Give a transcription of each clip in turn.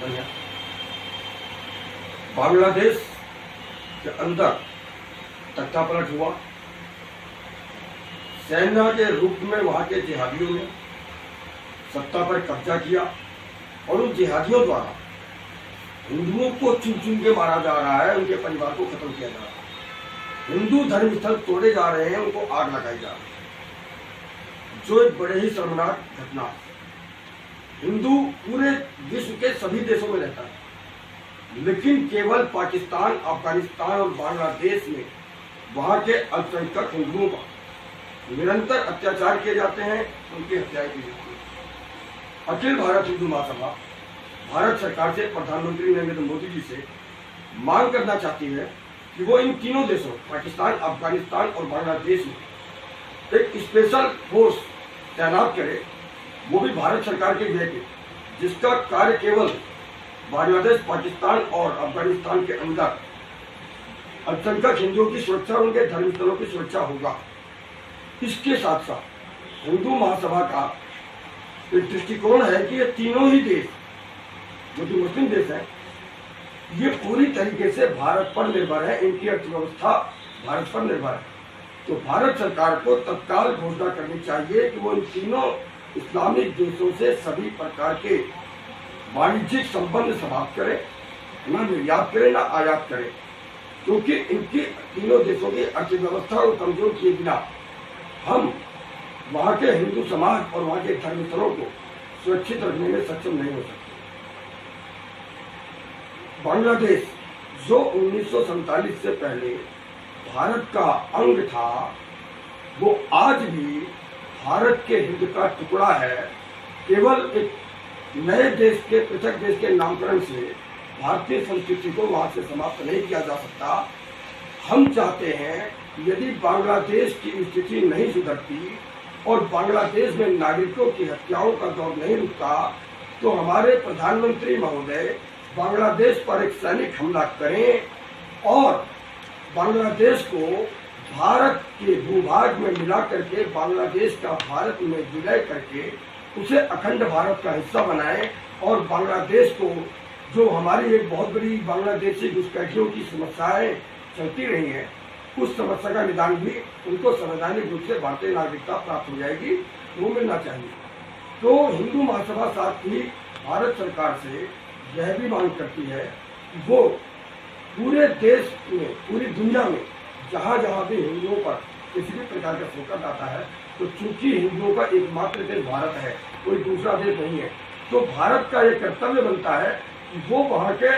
बढ़िया। बांग्लादेश के अंदर तख्तापलट हुआ, सेना के रूप में वहां के जिहादियों ने सत्ता पर कब्जा किया और उन जिहादियों द्वारा हिंदुओं को चुन चुन के मारा जा रहा है, उनके परिवार को खत्म किया जा रहा है, हिंदू धर्म स्थल तोड़े जा रहे हैं, उनको आग लगाई जा रही है, जो एक बड़े ही शर्मनाक घटना है। हिंदू पूरे विश्व के सभी देशों में रहता है, लेकिन केवल पाकिस्तान, अफगानिस्तान और बांग्लादेश में वहां के अल्पसंख्यक हिंदुओं पर निरंतर अत्याचार किए जाते हैं, उनकी हत्याएं की जाती है। अखिल भारत हिंदू महासभा भारत सरकार से, प्रधानमंत्री नरेंद्र मोदी जी से मांग करना चाहती है कि वो इन तीनों देशों पाकिस्तान, अफगानिस्तान और बांग्लादेश में एक स्पेशल फोर्स तैनात करे, वो भी भारत सरकार के व्यय के, जिसका कार्य केवल बांग्लादेश, पाकिस्तान और अफगानिस्तान के अंदर अल्पसंख्यक हिंदुओं की सुरक्षा, उनके धर्मस्थलों की सुरक्षा होगा। इसके साथ साथ हिंदू महासभा का एक दृष्टिकोण है कि ये तीनों ही देश जो कि मुस्लिम देश है, ये पूरी तरीके से भारत पर निर्भर है, इनकी अर्थव्यवस्था भारत पर निर्भर है। तो भारत सरकार को तत्काल घोषणा करनी चाहिए कि वो इन तीनों इस्लामिक देशों से सभी प्रकार के वाणिज्यिक संबंध समाप्त करे, न निर्यात करे न आयात करे, क्योंकि इनकी तीनों देशों की अर्थव्यवस्था को कमजोर किए बिना हम वहां के हिंदू समाज और वहां के धर्मस्थलों को सुरक्षित रखने में सक्षम नहीं हो सकते। बांग्लादेश जो 1947 से पहले भारत का अंग था, वो आज भी भारत के हिंद का टुकड़ा है। केवल एक नए देश के, पृथक देश के नामकरण से भारतीय संस्कृति को वहां से समाप्त नहीं किया जा सकता। हम चाहते हैं यदि बांग्लादेश की स्थिति नहीं सुधरती और बांग्लादेश में नागरिकों की हत्याओं का दौर नहीं रुकता, तो हमारे प्रधानमंत्री महोदय बांग्लादेश पर एक सैनिक हमला करें और बांग्लादेश को भारत के भूभाग में मिला करके, बांग्लादेश का भारत में विलय करके उसे अखंड भारत का हिस्सा बनाएं और बांग्लादेश को, जो हमारी एक बहुत बड़ी बांग्लादेशी घुसपैठियों की समस्याएं चलती रही हैं, उस समस्या का निदान भी उनको संवैधानिक रूप से भारतीय नागरिकता प्राप्त हो जाएगी, वो मिलना चाहिए। तो हिंदू महासभा साथ ही भारत सरकार से यह भी मांग करती है कि वो पूरे देश में, पूरी दुनिया में जहाँ जहाँ भी हिंदुओं पर किसी भी प्रकार का संकट आता है, तो चूंकि हिंदुओं का एकमात्र देश भारत है, कोई दूसरा देश नहीं है, तो भारत का ये कर्तव्य बनता है कि वो वहाँ के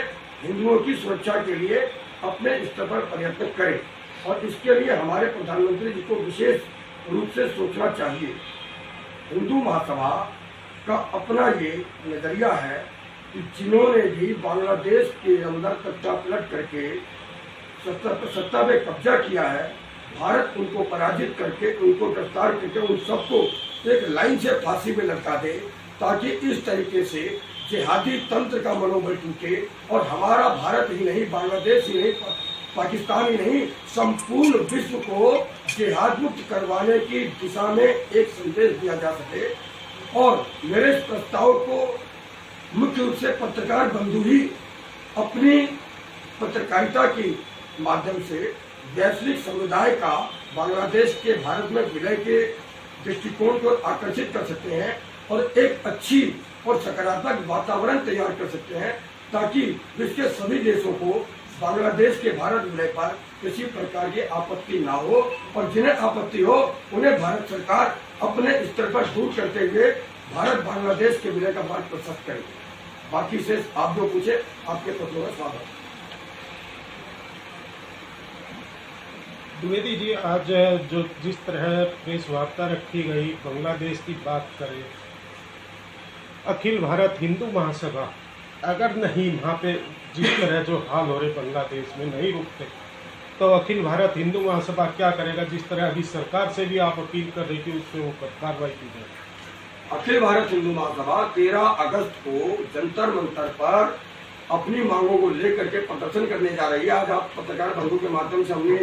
हिंदुओं की सुरक्षा के लिए अपने स्तर पर प्रयत्न करे। और इसके लिए हमारे प्रधानमंत्री जी को विशेष रूप से सोचना चाहिए। हिंदू महासभा का अपना ये नजरिया है कि जिन्होंने भी बांग्लादेश के अंदर तख्तापलट करके सत्ता पे कब्जा किया है, भारत उनको पराजित करके, उनको गिरफ्तार करके उन सबको एक लाइन से फांसी पे लटका दे, ताकि इस तरीके से जिहादी तंत्र का मनोबल टूटे और हमारा भारत ही नहीं, बांग्लादेश ही नहीं, पाकिस्तान ही नहीं, संपूर्ण विश्व को जिहाद मुक्त करवाने की दिशा में एक संदेश दिया जा सके। और मेरे इस प्रस्ताव को मुख्य रूप से पत्रकार बंधु ही अपनी पत्रकारिता के माध्यम से वैश्विक समुदाय का बांग्लादेश के भारत में विलय के दृष्टिकोण को आकर्षित कर सकते हैं और एक अच्छी और सकारात्मक वातावरण तैयार कर सकते हैं, ताकि विश्व के सभी देशों को बांग्लादेश के भारत विलय पर किसी प्रकार की आपत्ति ना हो, और जिन्हें आपत्ति हो उन्हें भारत सरकार अपने स्तर पर दूर करते हुए भारत बांग्लादेश के विलय का मार्ग प्रशस्त करे। बाकी से आप जो पूछे, आपके प्रश्नों का स्वागत। द्विवेदी जी, आज जो जिस तरह प्रेस वार्ता रखी गई, बांग्लादेश की बात करें, अखिल भारत हिंदू महासभा अगर नहीं वहाँ पे जिस तरह जो हाल हो रहे बांग्लादेश में नहीं रुकते, तो अखिल भारत हिंदू महासभा क्या करेगा? जिस तरह अभी सरकार से भी आप अपील कर रही थी, उससे वो कार्रवाई की जाए। अखिल भारत हिंदू महासभा 13 अगस्त को जंतर मंतर पर अपनी मांगों को लेकर के प्रदर्शन करने जा रही है। आज आप पत्रकार बंधु के माध्यम से हमने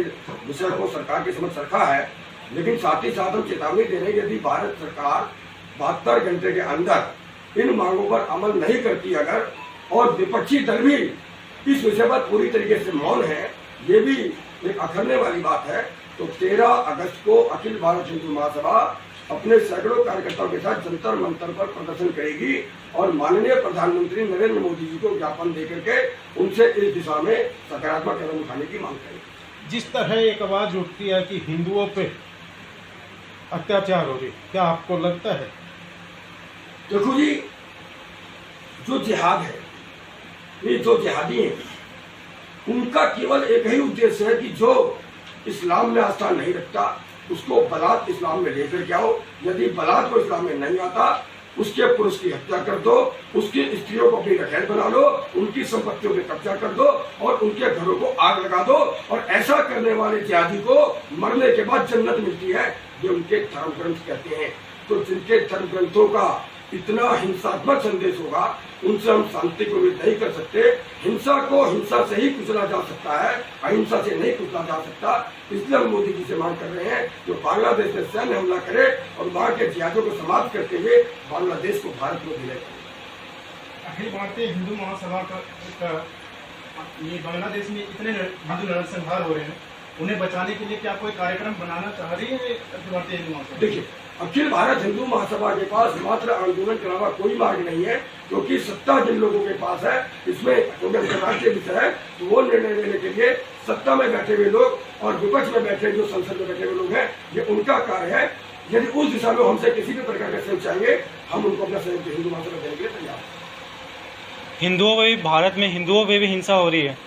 विषय को सरकार के समक्ष रखा है, लेकिन साथ ही साथ हम चेतावनी दे रहे हैं, यदि भारत सरकार 72 घंटे के अंदर इन मांगों पर अमल नहीं करती अगर, और विपक्षी दल भी इस विषय पर पूरी तरीके से मौन है, ये भी एक अखरने वाली बात है। तो 13 अगस्त को अखिल भारत हिंदू महासभा अपने सैकड़ों कार्यकर्ताओं के साथ जंतर मंतर पर प्रदर्शन करेगी और माननीय प्रधानमंत्री नरेंद्र मोदी जी को ज्ञापन देकर के उनसे इस दिशा में सकारात्मक कदम उठाने की मांग करेगी। जिस तरह एक आवाज उठती है कि हिंदुओं पे अत्याचार हो रही, क्या आपको लगता है? देखो जी, जो जिहाद है, ये जो जिहादी हैं, उनका केवल एक ही उद्देश्य है कि जो इस्लाम में आस्था नहीं रखता उसको बलात् इस्लाम में लेकर के आओ। यदि बलात् को इस्लाम में नहीं आता, उसके पुरुष की हत्या कर दो, उसकी स्त्रियों को अपनी रखैल बना लो, उनकी संपत्तियों पे कब्जा कर दो और उनके घरों को आग लगा दो। और ऐसा करने वाले जिहादी को मरने के बाद जन्नत मिलती है, ये उनके धर्म ग्रंथ कहते हैं। तो जिनके धर्म ग्रंथों का इतना हिंसात्मक संदेश होगा, उनसे हम शांति को विरोध नहीं कर सकते। हिंसा को हिंसा से ही कुचला जा सकता है, अहिंसा से नहीं कुचला जा सकता। इसलिए हम मोदी जी से मांग कर रहे हैं जो बांग्लादेश में सैन्य हमला करे और वहाँ के जिहादियों को समाप्त करते हुए बांग्लादेश को भारत में विलय करे। अखिल भारतीय हिंदू महासभा का ये बांग्लादेश में इतने हिंदू नरसंहार हो रहे हैं, उन्हें बचाने के लिए क्या कोई कार्यक्रम बनाना चाह रही है अखिल भारतीय हिंदू महासभा? देखिए, अखिल भारत हिंदू महासभा के पास मात्र आंदोलन के अलावा कोई मार्ग नहीं है, क्योंकि सत्ता जिन लोगों के पास है, इसमें अंतर्राष्ट्रीय विषय है, तो वो निर्णय लेने के लिए सत्ता में बैठे हुए लोग और विपक्ष में बैठे जो संसद में बैठे हुए लोग हैं, ये उनका कार्य है। यदि उस दिशा में हमसे किसी भी प्रकार का सहयोग चाहिए, हम उनको अपना सहयोग हिंदू महासभा देने के लिए तैयार हैं। हिंदुओं में भी, भारत में हिंदुओं पे भी हिंसा हो रही है?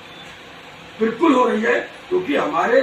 बिल्कुल हो रही है, क्योंकि हमारे